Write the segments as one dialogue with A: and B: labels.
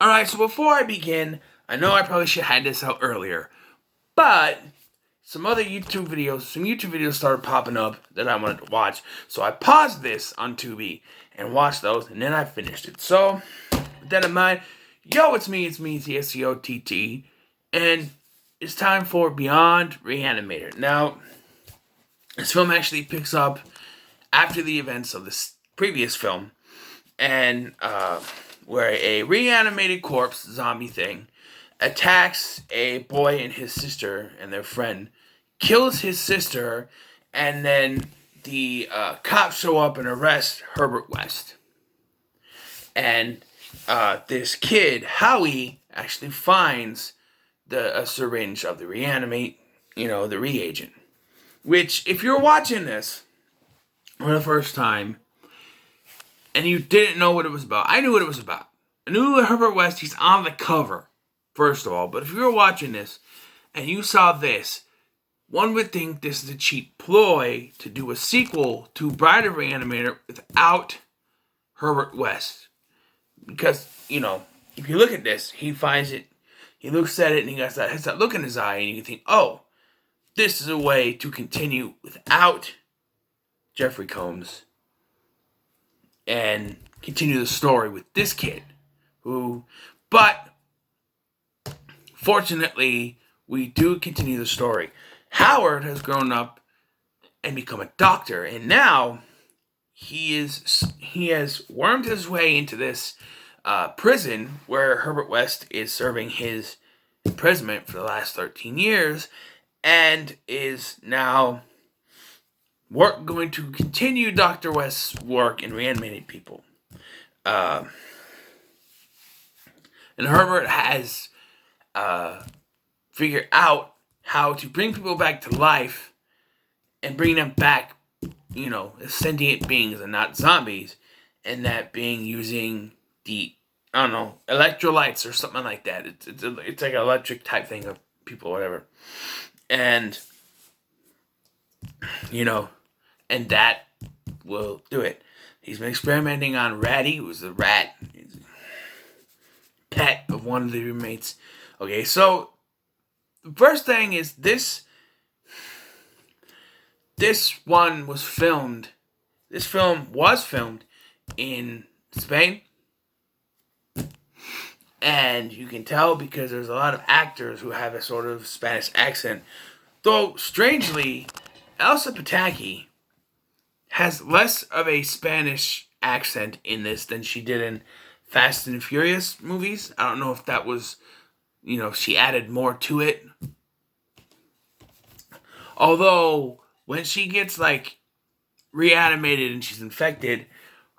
A: Alright, so before I begin, I know I probably should have had this out earlier, but some YouTube videos started popping up that I wanted to watch. So I paused this on Tubi and watched those, and then I finished it. So, with that in mind, it's me, TSCOTT, and it's time for Beyond Re-Animator. Now, this film actually picks up after the events of this previous film, and where a reanimated corpse zombie thing attacks a boy and his sister and their friend, kills his sister, and then the cops show up and arrest Herbert West. And this kid, Howie, actually finds a syringe of the the reagent. Which, if you're watching this for the first time, and you didn't know what it was about, I knew what it was about. I knew Herbert West, he's on the cover, first of all. But if you were watching this, and you saw this, one would think this is a cheap ploy to do a sequel to Bride of Re-Animator without Herbert West. Because, if you look at this, he finds it, he looks at it, and he has that look in his eye, and you can think, oh, this is a way to continue without Jeffrey Combs and continue the story with this kid. But fortunately, we do continue the story. Howard has grown up and become a doctor, and now he has wormed his way into this prison where Herbert West is serving his imprisonment for the last 13 years, and is now going to continue Dr. West's work in reanimating people. And Herbert has figured out how to bring people back to life and bring them back, as sentient beings and not zombies. And that being using the, electrolytes or something like that. It's like an electric type thing of people or whatever. And, and that will do it. He's been experimenting on Ratty, who was the rat pet of one of the roommates. Okay, so the first thing is this film was filmed in Spain. And you can tell because there's a lot of actors who have a sort of Spanish accent. Though, strangely, Elsa Pataki has less of a Spanish accent in this than she did in Fast and Furious movies. I don't know if that was, she added more to it. Although, when she gets, reanimated and she's infected,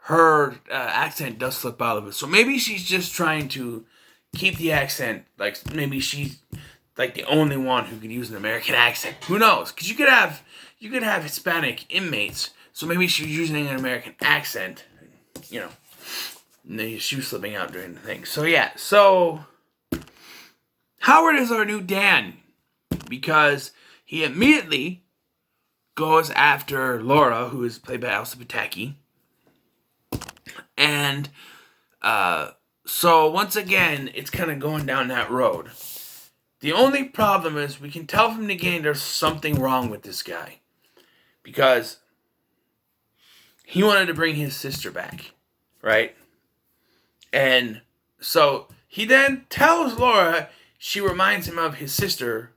A: her accent does slip out of it. So maybe she's just trying to keep the accent, maybe she's the only one who could use an American accent. Who knows? Because you could have Hispanic inmates, so maybe she was using an American accent, and she was slipping out during the thing. So yeah, Howard is our new Dan, because he immediately goes after Laura, who is played by Elsa Pataki, and so once again, it's kind of going down that road. The only problem is we can tell from the beginning there's something wrong with this guy. Because he wanted to bring his sister back, right? And so he then tells Laura she reminds him of his sister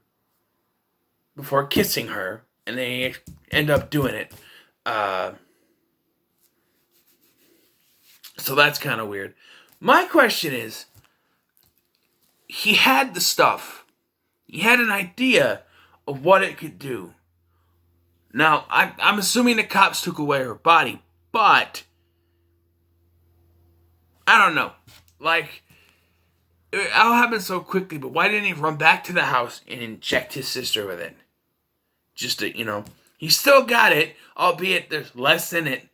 A: before kissing her, and they end up doing it. So that's kind of weird. My question is, he had the stuff. He had an idea of what it could do. Now, I'm assuming the cops took away her body, but I don't know. It all happened so quickly, but why didn't he run back to the house and inject his sister with it? Just to, he still got it, albeit there's less in it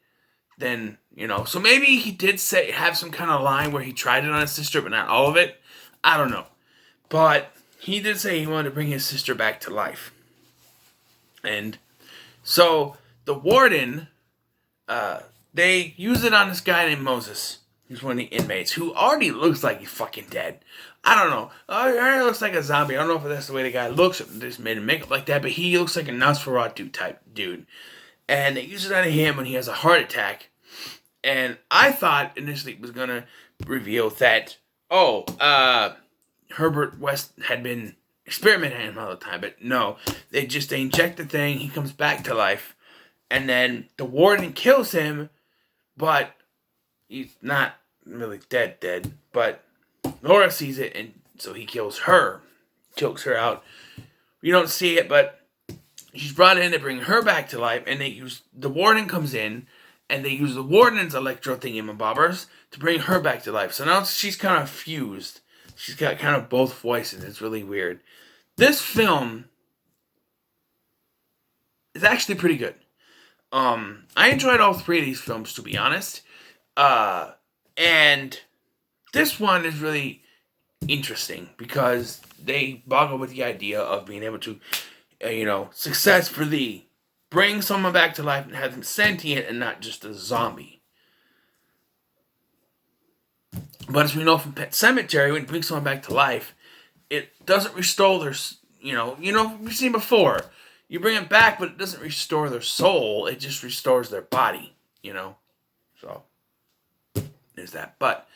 A: than, So maybe he did have some kind of line where he tried it on his sister, but not all of it. I don't know. But he did say he wanted to bring his sister back to life. And so the warden, they use it on this guy named Moses. He's one of the inmates who already looks like he's fucking dead. I don't know. He already looks like a zombie. I don't know if that's the way the guy looks. Or they just made him make up like that. But he looks like a Nosferatu type dude. And they use it on him when he has a heart attack. And I thought initially it was going to reveal that, Herbert West had been experimenting on him all the time. But no, they inject the thing. He comes back to life. And then the warden kills him. But he's not really dead. But Laura sees it, and so he kills her. Chokes her out. You don't see it, but she's brought in to bring her back to life. And the warden comes in. And they use the warden's electro thingamabobbers to bring her back to life. So now she's kind of fused. She's got kind of both voices. It's really weird. This film is actually pretty good. I enjoyed all three of these films, to be honest. And this one is really interesting because they boggle with the idea of being able to, successfully bring someone back to life and have them sentient and not just a zombie. But as we know from Pet Sematary, when you bring someone back to life, it doesn't restore their, we've seen before. You bring it back, but it doesn't restore their soul. It just restores their body, So, there's that. But,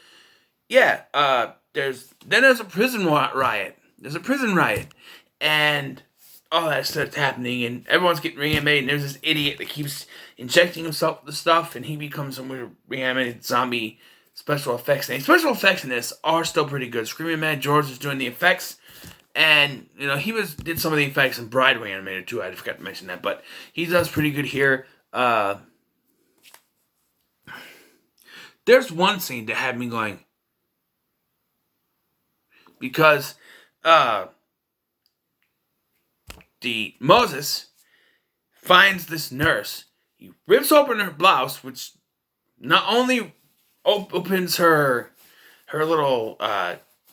A: yeah, there's a prison riot. There's a prison riot. And all that starts happening, and everyone's getting reanimated, and there's this idiot that keeps injecting himself with the stuff, and he becomes some weird reanimated zombie special effects. And special effects in this are still pretty good. Screaming Mad George is doing the effects, and, he did some of the effects in Bride Re-Animator too. I forgot to mention that, but he does pretty good here. There's one scene that had me going, because, Moses finds this nurse. He rips open her blouse, which not only opens her little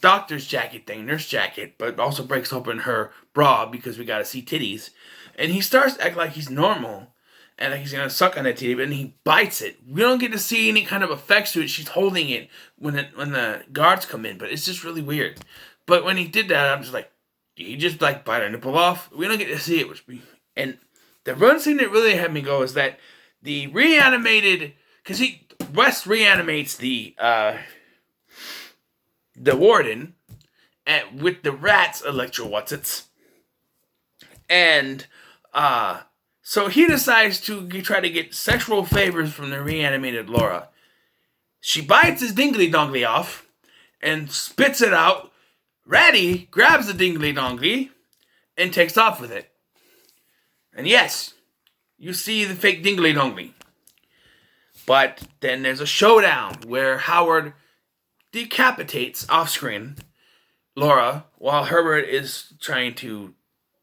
A: doctor's jacket thing, nurse jacket, but also breaks open her bra because we gotta see titties. And he starts to act like he's normal and like he's gonna suck on that titty, but then he bites it. We don't get to see any kind of effects to it. She's holding it when the guards come in, but it's just really weird. But when he did that, I'm just like, he just bite her nipple off. We don't get to see it. And the one scene that really had me go is that the reanimated, because West reanimates the warden with the rat's electro whatsits. And so he decides to try to get sexual favors from the reanimated Laura. She bites his dingly dongly off and spits it out. Ratty grabs the dingly-dongly and takes off with it. And yes, you see the fake dingly-dongly. But then there's a showdown where Howard decapitates off-screen Laura while Herbert is trying to,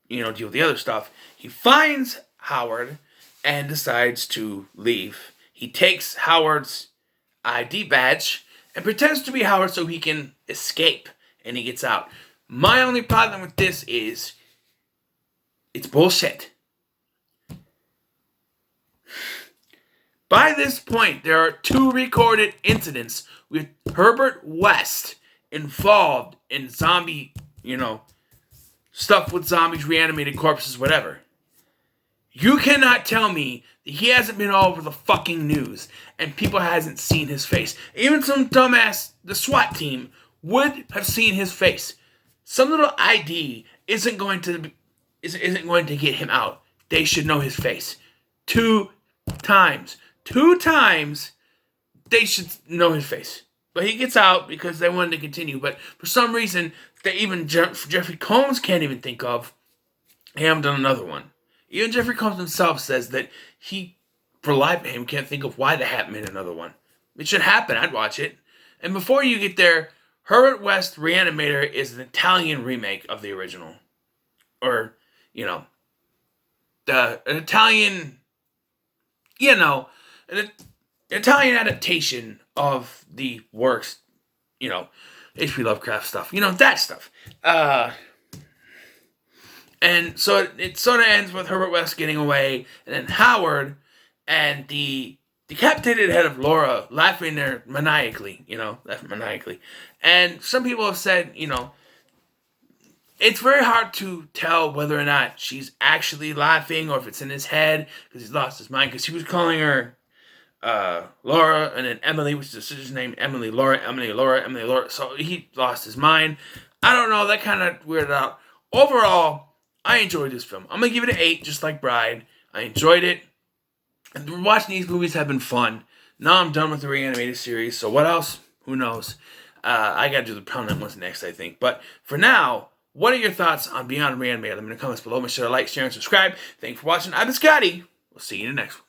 A: deal with the other stuff. He finds Howard and decides to leave. He takes Howard's ID badge and pretends to be Howard so he can escape. And he gets out. My only problem with this is it's bullshit. By this point, there are 2 recorded incidents with Herbert West involved in zombie, stuff with zombies, reanimated corpses, whatever. You cannot tell me that he hasn't been all over the fucking news and people hasn't seen his face. Even some dumbass, the SWAT team, would have seen his face. Some little ID isn't going to get him out. They should know his face. 2 times. 2 times they should know his face. But he gets out because they wanted to continue. But for some reason that even Jeffrey Combs can't even think of, they haven't done another one. Even Jeffrey Combs himself says that he, for life of him, can't think of why they haven't made another one. It should happen. I'd watch it. And before you get there, Herbert West Re-Animator is an Italian remake of the original. Or, an Italian, an Italian adaptation of the works, H.P. Lovecraft stuff. That stuff. And so it sort of ends with Herbert West getting away, and then Howard and the decapitated head of Laura laughing there maniacally, laughing maniacally. And some people have said, it's very hard to tell whether or not she's actually laughing or if it's in his head because he's lost his mind, because he was calling her Laura and then Emily, which is the sister's name, Emily, Laura, Emily, Laura, Emily, Laura. So he lost his mind. I don't know. That kind of weirded out. Overall, I enjoyed this film. I'm going to give it an 8, just like Bride. I enjoyed it. And watching these movies have been fun. Now I'm done with the Re-Animated series. So what else? Who knows? I got to do the prominent ones next, I think. But for now, what are your thoughts on Beyond Re-Animated? Let me know in the comments below. Make sure to like, share, and subscribe. Thanks for watching. I've been Scotty. We'll see you in the next one.